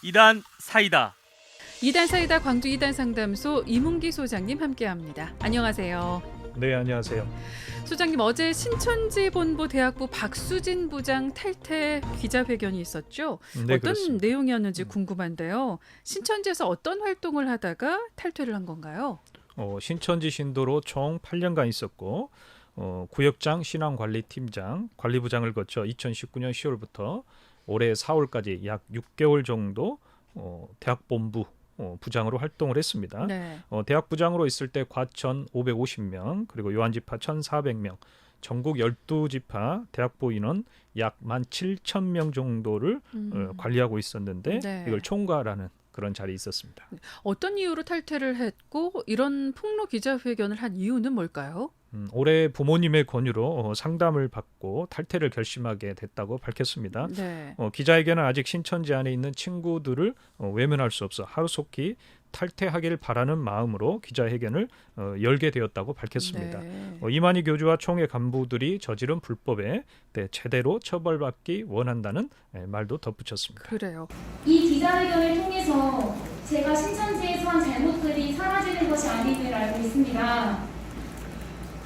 이단 사이다. 이단 사이다 광주 이단 상담소 이문기 소장님 함께합니다. 안녕하세요. 네, 안녕하세요. 소장님, 어제 신천지 본부 대학부 박수진 부장 탈퇴 기자회견이 있었죠? 네, 어떤 그렇습니다. 내용이었는지 궁금한데요. 신천지에서 어떤 활동을 하다가 탈퇴를 한 건가요? 신천지 신도로 총 8년간 있었고 구역장, 신앙관리팀장, 관리부장을 거쳐 2019년 10월부터 올해 4월까지 약 6개월 정도 대학본부 부장으로 활동을 했습니다. 네. 대학 부장으로 있을 때 과천 550명, 그리고 요한지파 1,400명, 전국 12지파 대학부 인원 약 17,000명 정도를 관리하고 있었는데 네. 이걸 총괄하는 그런 자리에 있었습니다. 어떤 이유로 탈퇴를 했고 이런 폭로 기자회견을 한 이유는 뭘까요? 올해 부모님의 권유로 상담을 받고 탈퇴를 결심하게 됐다고 밝혔습니다. 네. 기자회견은 아직 신천지 안에 있는 친구들을 외면할 수 없어 하루속히 탈퇴하길 바라는 마음으로 기자회견을 열게 되었다고 밝혔습니다. 네. 이만희 교주와 총회 간부들이 저지른 불법에 제대로 처벌받기 원한다는 말도 덧붙였습니다. 그래요. 이 기자회견을 통해서 제가 신천지에서 한 잘못들이 사라지는 것이 아님을 알고 있습니다.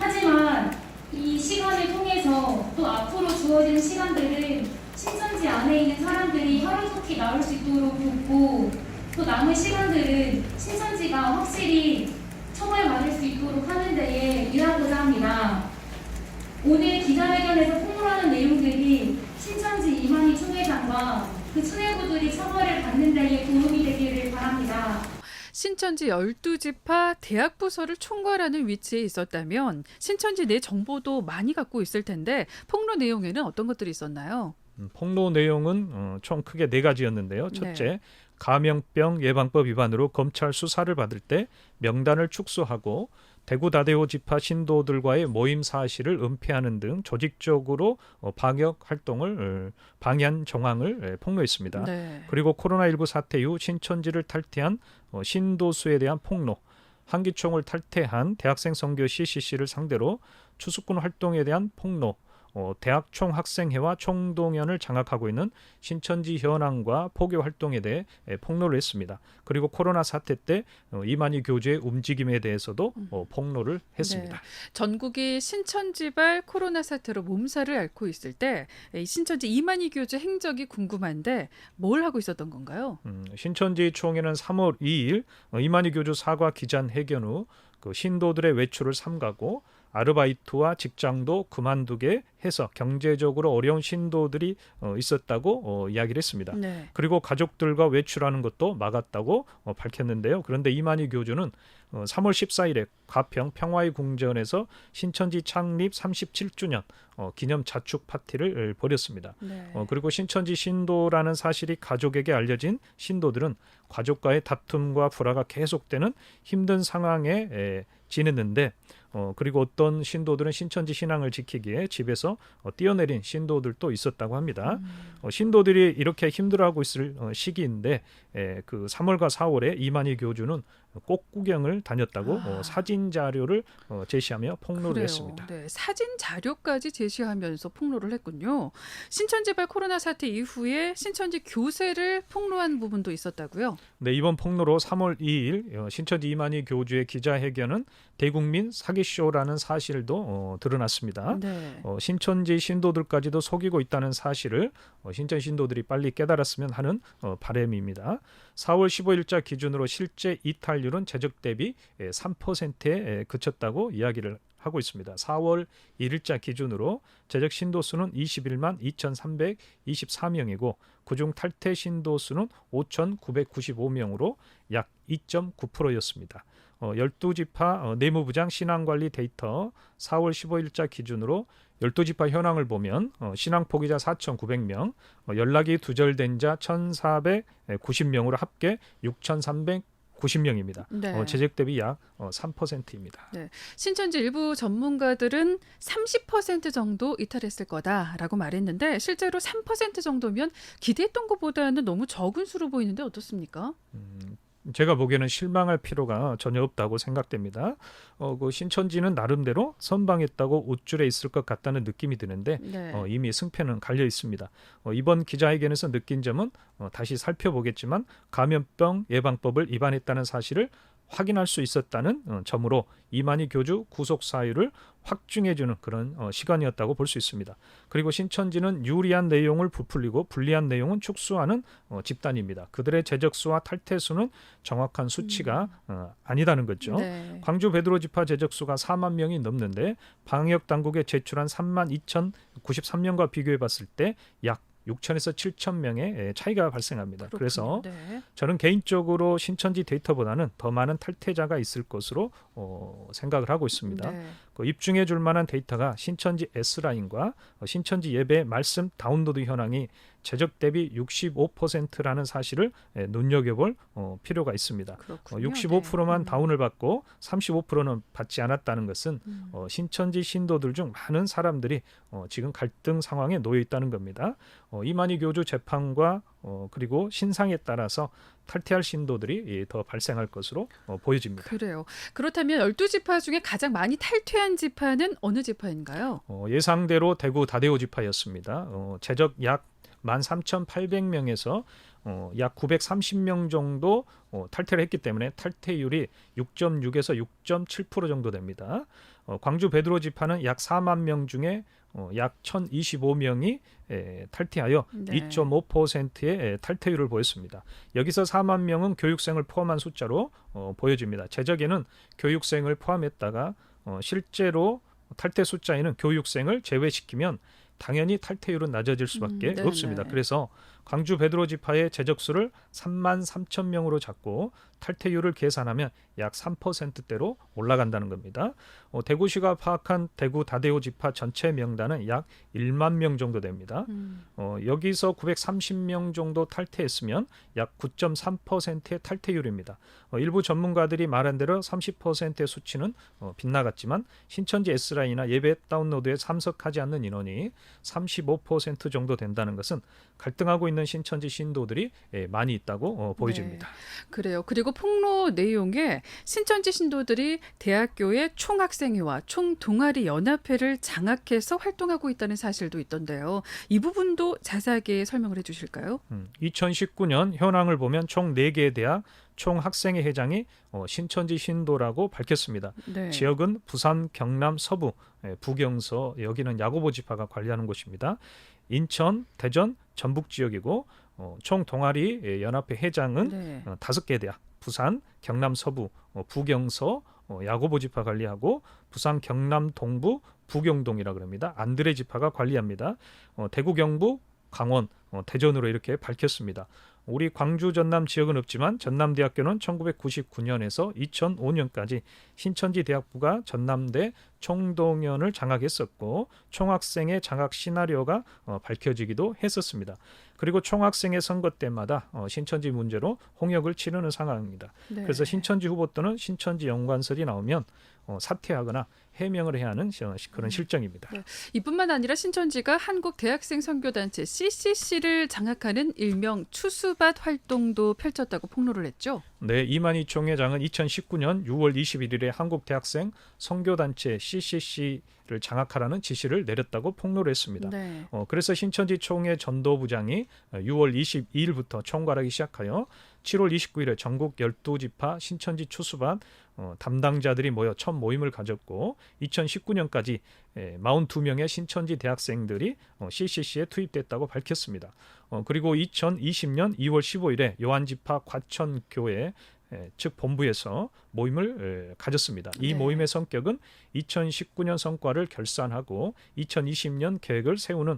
하지만 이 시간을 통해서 또 앞으로 주어지는 시간들은 신천지 안에 있는 사람들이 하루속히 나올 수 있도록 돕고 또 남은 시간들은 신천지가 확실히 처벌받을 수 있도록 하는 데에 일하고자 합니다. 오늘 기자회견에서 폭로하는 내용들이 신천지 이만희 총회장과 그 수뇌부들이 처벌을 받는 데에 도움이 되기를 바랍니다. 신천지 12지파 대학부서를 총괄하는 위치에 있었다면 신천지 내 정보도 많이 갖고 있을 텐데 폭로 내용에는 어떤 것들이 있었나요? 폭로 내용은 총 크게 4가지였는데요. 첫째, 감염병 예방법 위반으로 검찰 수사를 받을 때 명단을 축소하고 대구 다대호 지파 신도들과의 모임 사실을 은폐하는 등 조직적으로 방역 활동을 방해한 정황을 폭로했습니다. 네. 그리고 코로나19 사태 이후 신천지를 탈퇴한 신도수에 대한 폭로, 한기총을 탈퇴한 대학생 선교 CCC를 상대로 추수꾼 활동에 대한 폭로, 대학 총학생회와 총동연을 장악하고 있는 신천지 현황과 포교 활동에 대해 폭로를 했습니다. 그리고 코로나 사태 때 이만희 교주의 움직임에 대해서도 폭로를 했습니다. 네. 전국이 신천지발 코로나 사태로 몸살을 앓고 있을 때 이 신천지 이만희 교주 행적이 궁금한데 뭘 하고 있었던 건가요? 신천지 총회는 3월 2일 이만희 교주 사과 기자회견 후 그 신도들의 외출을 삼가고 아르바이트와 직장도 그만두게 해서 경제적으로 어려운 신도들이 있었다고 이야기를 했습니다. 네. 그리고 가족들과 외출하는 것도 막았다고 밝혔는데요. 그런데 이만희 교주는 3월 14일에 가평 평화의 궁전에서 신천지 창립 37주년 기념 자축 파티를 벌였습니다. 네. 그리고 신천지 신도라는 사실이 가족에게 알려진 신도들은 가족과의 다툼과 불화가 계속되는 힘든 상황에 지냈는데 그리고 어떤 신도들은 신천지 신앙을 지키기에 집에서 뛰어내린 신도들도 있었다고 합니다. 신도들이 이렇게 힘들어하고 있을 시기인데 그 3월과 4월에 이만희 교주는 꽃구경을 다녔다고 사진 자료를 제시하며 폭로를 그래요. 했습니다. 네, 사진 자료까지 제시하면서 폭로를 했군요. 신천지발 코로나 사태 이후에 신천지 교세를 폭로한 부분도 있었다고요? 네, 이번 폭로로 3월 2일 신천지 이만희 교주의 기자회견은 대국민 사기쇼라는 사실도 드러났습니다. 네. 신천지 신도들까지도 속이고 있다는 사실을 신천지 신도들이 빨리 깨달았으면 하는 바람입니다. 4월 15일자 기준으로 실제 이탈률은 제적 대비 3%에 그쳤다고 이야기를 하고 있습니다. 4월 1일자 기준으로 제적 신도 수는 21만 2,324명이고 그중 탈퇴 신도 수는 5,995명으로 약 2.9%였습니다. 12지파 내무부장 신앙관리 데이터 4월 15일자 기준으로 12지파 현황을 보면 신앙 포기자 4,900명, 연락이 두절된 자 1,490명으로 합계 6,390명입니다. 네. 제적 대비 약 3%입니다. 네. 신천지 일부 전문가들은 30% 정도 이탈했을 거다라고 말했는데 실제로 3% 정도면 기대했던 것보다는 너무 적은 수로 보이는데 어떻습니까? 제가 보기에는 실망할 필요가 전혀 없다고 생각됩니다. 그 신천지는 나름대로 선방했다고 우쭐에 있을 것 같다는 느낌이 드는데 네. 이미 승패는 갈려 있습니다. 이번 기자회견에서 느낀 점은 다시 살펴보겠지만 감염병 예방법을 위반했다는 사실을 확인할 수 있었다는 점으로 이만희 교주 구속 사유를 확증해주는 그런 시간이었다고 볼 수 있습니다. 그리고 신천지는 유리한 내용을 부풀리고 불리한 내용은 축소하는 집단입니다. 그들의 제적수와 탈퇴수는 정확한 수치가 아니다는 거죠. 네. 광주 베드로 지파 제적수가 4만 명이 넘는데 방역 당국에 제출한 3만 2,093명과 비교해 봤을 때 약 6천에서 7천 명의 차이가 발생합니다. 그렇군요. 그래서 네. 저는 개인적으로 신천지 데이터보다는 더 많은 탈퇴자가 있을 것으로 생각을 하고 있습니다. 네. 그 입증해 줄 만한 데이터가 신천지 S라인과 신천지 예배 말씀 다운로드 현황이 제적 대비 65%라는 사실을 눈여겨볼 필요가 있습니다. 그렇군요. 65%만 네. 다운을 받고 35%는 받지 않았다는 것은 신천지 신도들 중 많은 사람들이 지금 갈등 상황에 놓여 있다는 겁니다. 이만희 교주 재판과 그리고 신상에 따라서 탈퇴할 신도들이 더 발생할 것으로 보여집니다. 그래요. 그렇다면 12지파 중에 가장 많이 탈퇴한 지파는 어느 지파인가요? 예상대로 대구 다대오 지파였습니다. 제적 약 13,800명에서 약 930명 정도 탈퇴를 했기 때문에 탈퇴율이 6.6에서 6.7% 정도 됩니다. 광주 베드로 지파는 약 4만 명 중에 약 1,025명이 탈퇴하여 네. 2.5%의 탈퇴율을 보였습니다. 여기서 4만 명은 교육생을 포함한 숫자로 보여집니다. 제적에는 교육생을 포함했다가 실제로 탈퇴 숫자에는 교육생을 제외시키면 당연히 탈퇴율은 낮아질 수밖에 네네. 없습니다. 그래서 광주 베드로 지파의 제적수를 3만 3천 명으로 잡고 탈퇴율을 계산하면 약 3%대로 올라간다는 겁니다. 대구시가 파악한 대구 다대오 지파 전체 명단은 약 1만 명 정도 됩니다. 여기서 930명 정도 탈퇴했으면 약 9.3%의 탈퇴율입니다. 일부 전문가들이 말한 대로 30%의 수치는 빗나갔지만 신천지 S라인이나 예배 다운로드에 참석하지 않는 인원이 35% 정도 된다는 것은 갈등하고 있는 신천지 신도들이 많이 있다고 보여집니다. 네. 그래요. 그리고 폭로 내용에 신천지 신도들이 대학교의 총학생회와 총동아리 연합회를 장악해서 활동하고 있다는 사실도 있던데요. 이 부분도 자세하게 설명을 해주실까요? 2019년 현황을 보면 총 4개의 대학 총학생회 회장이 신천지 신도라고 밝혔습니다. 네. 지역은 부산, 경남, 서부, 부경서 여기는 야고보 지파가 관리하는 곳입니다. 인천, 대전, 전북 지역이고 총 동아리 연합회 회장은 네. 5개 대학 부산, 경남 서부, 부경서, 야고보 지파 관리하고 부산 경남 동부 부경동이라 그럽니다. 안드레 지파가 관리합니다. 대구 경부 강원 대전으로 이렇게 밝혔습니다. 우리 광주 전남 지역은 없지만 전남대학교는 1999년에서 2005년까지 신천지 대학부가 전남대 총동연을 장악했었고 총학생의 장악 시나리오가 밝혀지기도 했었습니다. 그리고 총학생의 선거 때마다 신천지 문제로 홍역을 치르는 상황입니다. 네. 그래서 신천지 후보 또는 신천지 연관설이 나오면 사퇴하거나 해명을 해야 하는 그런 실정입니다. 네. 이뿐만 아니라 신천지가 한국 대학생 선교단체 CCC를 장악하는 일명 추수밭 활동도 펼쳤다고 폭로를 했죠. 네, 이만희 총회장은 2019년 6월 21일에 한국 대학생 선교단체 CCC를 장악하라는 지시를 내렸다고 폭로를 했습니다. 네. 그래서 신천지 총회 전도부장이 6월 22일부터 총괄하기 시작하여 7월 29일에 전국 12지파 신천지 추수반 담당자들이 모여 첫 모임을 가졌고 2019년까지 42명의 신천지 대학생들이 CCC에 투입됐다고 밝혔습니다. 그리고 2020년 2월 15일에 요한지파 과천교회 즉 본부에서 모임을 가졌습니다. 이 네. 모임의 성격은 2019년 성과를 결산하고 2020년 계획을 세우는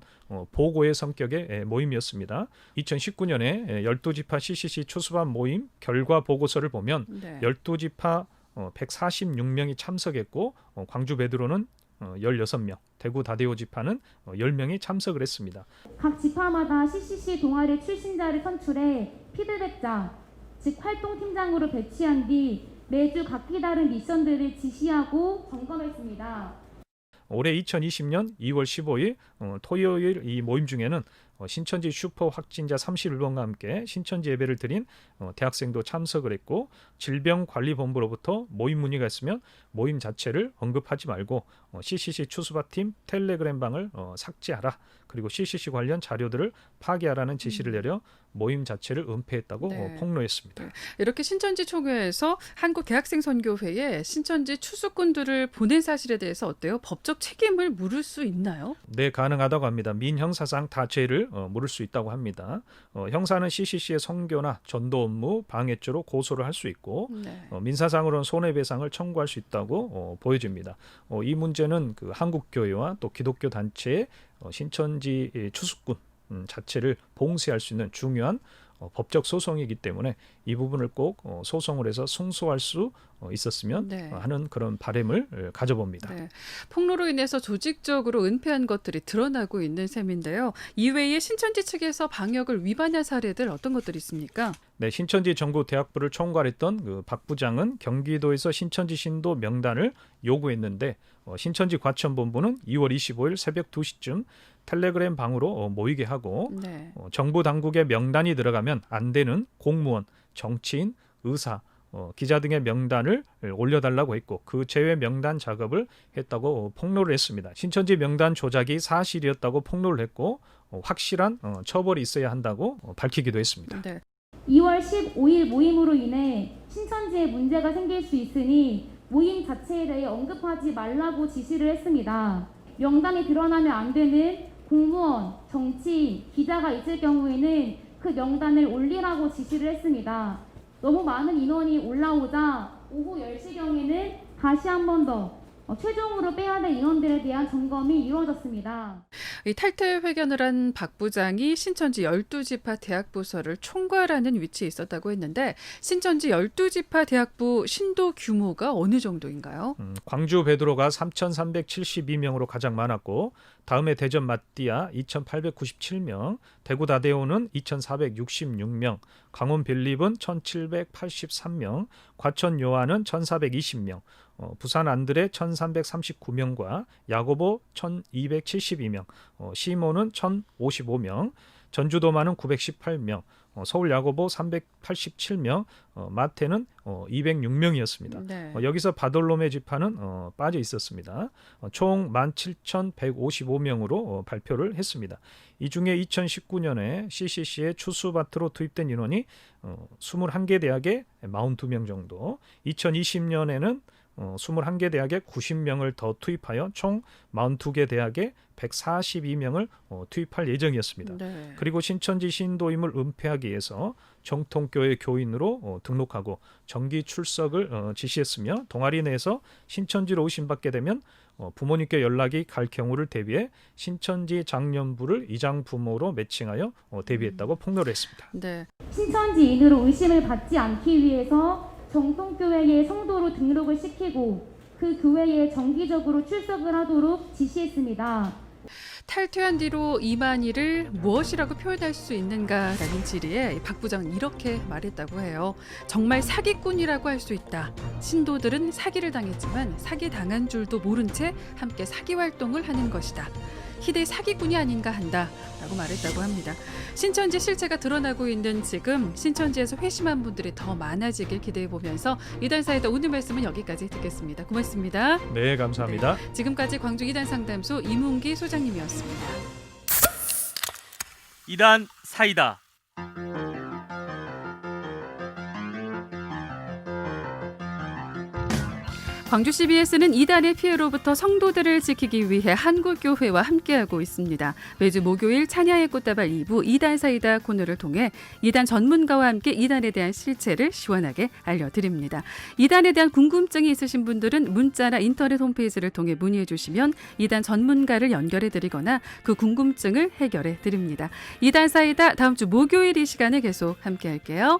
보고의 성격의 모임이었습니다. 2019년에 12지파 CCC 추수반 모임 결과 보고서를 보면 네. 12지파 146명이 참석했고 광주 베드로는 16명, 대구 다대오 지파는 10명이 참석을 했습니다. 각 지파마다 CCC 동아리 출신자를 선출해 피드백자, 즉 활동팀장으로 배치한 뒤 매주 각기 다른 미션들을 지시하고 점검했습니다. 올해 2020년 2월 15일 토요일 이 모임 중에는 신천지 슈퍼 확진자 31번과 함께 신천지 예배를 드린 대학생도 참석을 했고, 질병관리본부로부터 모임 문의가 있으면 모임 자체를 언급하지 말고 CCC 추수바팀 텔레그램방을 삭제하라, 그리고 CCC 관련 자료들을 파기하라는 지시를 내려 모임 자체를 은폐했다고 네. 폭로했습니다. 이렇게 신천지 총회에서 한국대학생선교회에 신천지 추수꾼들을 보낸 사실에 대해서 어때요? 법적 책임을 물을 수 있나요? 네, 가능하다고 합니다. 민형사상 다 죄를 물을 수 있다고 합니다. 형사는 CCC의 선교나 전도 업무 방해죄로 고소를 할 수 있고, 네. 민사상으로는 손해배상을 청구할 수 있다고 보여집니다. 이 문제는 그 한국교회와 또 기독교 단체의 신천지 추수꾼 자체를 봉쇄할 수 있는 중요한 법적 소송이기 때문에 이 부분을 꼭 소송을 해서 승소할 수 있었으면 네. 하는 그런 바람을 가져봅니다. 네. 폭로로 인해서 조직적으로 은폐한 것들이 드러나고 있는 셈인데요. 이외에 신천지 측에서 방역을 위반한 사례들 어떤 것들이 있습니까? 네, 신천지 전국대학부를 총괄했던 그 박 부장은 경기도에서 신천지 신도 명단을 요구했는데, 신천지 과천본부는 2월 25일 새벽 2시쯤 텔레그램 방으로 모이게 하고, 네. 정부 당국의 명단이 들어가면 안 되는 공무원, 정치인, 의사, 기자 등의 명단을 올려달라고 했고, 그 제외 명단 작업을 했다고 폭로를 했습니다. 신천지 명단 조작이 사실이었다고 폭로를 했고, 확실한 처벌이 있어야 한다고 밝히기도 했습니다. 네. 2월 15일 모임으로 인해 신천지에 문제가 생길 수 있으니 모임 자체에 대해 언급하지 말라고 지시를 했습니다. 명단이 드러나면 안 되는 공무원, 정치인, 기자가 있을 경우에는 그 명단을 올리라고 지시를 했습니다. 너무 많은 인원이 올라오자 오후 10시경에는 다시 한 번 더 최종으로 빼야 될 인원들에 대한 점검이 이루어졌습니다. 이 탈퇴 회견을 한 박 부장이 신천지 12지파 대학부서를 총괄하는 위치에 있었다고 했는데, 신천지 12지파 대학부 신도 규모가 어느 정도인가요? 광주 베드로가 3,372명으로 가장 많았고, 다음에 대전 마띠아 2,897명, 대구 다대오는 2,466명, 강원 빌립은 1,783명, 과천 요한은 1,420명, 부산 안드레 1,339명과 야고보 1,272명, 시모는 1,055명, 전주도마는 918명, 서울 야고보 387명, 마태는 206명이었습니다. 네. 여기서 바돌로메 지파는 빠져 있었습니다. 총 17,155명으로 발표를 했습니다. 이 중에 2019년에 CCC의 추수밭으로 투입된 인원이 21개 대학에 42명 정도, 2020년에는 21개 대학에 90명을 더 투입하여 총 42개 대학에 142명을 투입할 예정이었습니다. 네. 그리고 신천지 신도임을 은폐하기 위해서 정통교회 교인으로 등록하고 정기 출석을 지시했으며, 동아리 내에서 신천지로 의심받게 되면 부모님께 연락이 갈 경우를 대비해 신천지 장년부를 이장 부모로 매칭하여 대비했다고 폭로를 했습니다. 네. 신천지인으로 의심을 받지 않기 위해서 정통교회의 성도로 등록을 시키고 그 교회에 정기적으로 출석을 하도록 지시했습니다. 탈퇴한 뒤로 이만희를 무엇이라고 표현할 수 있는가라는 질의에 박 부장은 이렇게 말했다고 해요. 정말 사기꾼이라고 할 수 있다. 신도들은 사기를 당했지만 사기 당한 줄도 모른 채 함께 사기 활동을 하는 것이다. 희대 사기꾼이 아닌가 한다라고 말했다고 합니다. 신천지 실체가 드러나고 있는 지금 신천지에서 회심한 분들이 더 많아지길 기대해보면서 이단사이다 오늘 말씀은 여기까지 듣겠습니다. 고맙습니다. 네, 감사합니다. 지금까지 광주 이단상담소 이문기 소장님이었습니다. 이단 사이다. 광주 CBS는 이단의 피해로부터 성도들을 지키기 위해 한국교회와 함께하고 있습니다. 매주 목요일 찬양의 꽃다발 2부 이단 사이다 코너를 통해 이단 전문가와 함께 이단에 대한 실체를 시원하게 알려드립니다. 이단에 대한 궁금증이 있으신 분들은 문자나 인터넷 홈페이지를 통해 문의해 주시면 이단 전문가를 연결해 드리거나 그 궁금증을 해결해 드립니다. 이단 사이다 다음 주 목요일 이 시간에 계속 함께할게요.